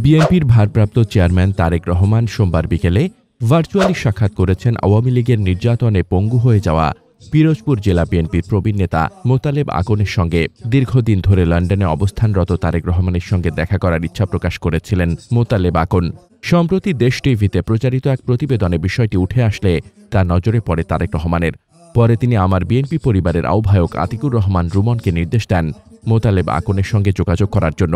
বিএনপির ভারপ্রাপ্ত চেয়ারম্যান তারেক রহমান সোমবার বিকেলে ভার্চুয়ালি সাক্ষাৎ করেছেন আওয়ামী লীগের নির্যাতনে পঙ্গু হয়ে যাওয়া পিরোজপুর জেলা বিএনপির প্রবীণ নেতা মোতালেব আকনের সঙ্গে। দীর্ঘদিন ধরে লন্ডনে অবস্থানরত তারেক রহমানের সঙ্গে দেখা করার ইচ্ছা প্রকাশ করেছিলেন মোতালেব আকন। সম্প্রতি দেশ টিভিতে প্রচারিত এক প্রতিবেদনে বিষয়টি উঠে আসলে তা নজরে পড়ে তারেক রহমানের। পরে তিনি আমার বিএনপি পরিবারের আহ্বায়ক আতিকুর রহমান রুমনকে নির্দেশ দেন মোতালেব আকনের সঙ্গে যোগাযোগ করার জন্য।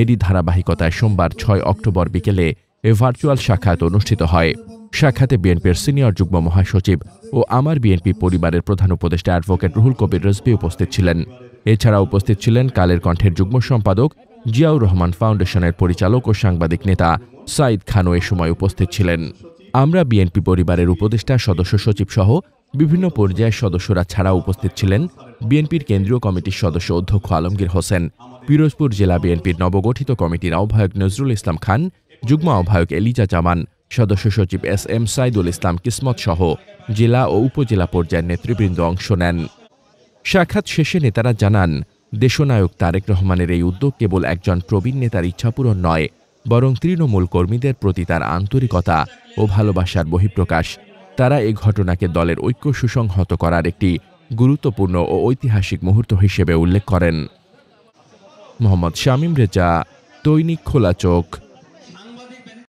এরই ধারাবাহিকতায় সোমবার ৬ অক্টোবর বিকেলে এ ভার্চুয়াল সাক্ষাৎ অনুষ্ঠিত হয়। সাক্ষাতে বিএনপির সিনিয়র যুগ্ম মহাসচিব ও আমার বিএনপি পরিবারের প্রধান উপদেষ্টা অ্যাডভোকেট রুহুল কবির রিজভী উপস্থিত ছিলেন। এছাড়া উপস্থিত ছিলেন কালের কণ্ঠের যুগ্ম সম্পাদক, জিয়াউর রহমান ফাউন্ডেশনের পরিচালক ও সাংবাদিক নেতা সাঈদ খানও এ সময় উপস্থিত ছিলেন। আমরা বিএনপি পরিবারের উপদেষ্টা, সদস্য সচিব সহ বিভিন্ন পর্যায়ের সদস্যরা ছাড়াও উপস্থিত ছিলেন বিএনপির কেন্দ্রীয় কমিটির সদস্য অধ্যক্ষ আলমগীর হোসেন, পিরোজপুর জেলা বিএনপির নবগঠিত কমিটির আহ্বায়ক নজরুল ইসলাম খান, যুগ্ম আহ্বায়ক এলিজা জামান, সদস্য সচিব এস.এম. সাইদুল ইসলাম কিসমত সহ জেলা ও উপজেলা পর্যায়ের নেতৃবৃন্দ অংশ নেন। সাক্ষাৎ শেষে নেতারা জানান, দেশনায়ক তারেক রহমানের এই উদ্যোগ কেবল একজন প্রবীণ নেতার ইচ্ছাপূরণ নয়, বরং তৃণমূল কর্মীদের প্রতি তার আন্তরিকতা ও ভালোবাসার বহিঃপ্রকাশ। তারা এই ঘটনাকে দলের ঐক্য সুসংহত করার একটি গুরুত্বপূর্ণ ও ঐতিহাসিক মুহূর্ত হিসেবে উল্লেখ করেন। মোহাম্মদ শামীম রেজা, দৈনিক খোলা চোখ।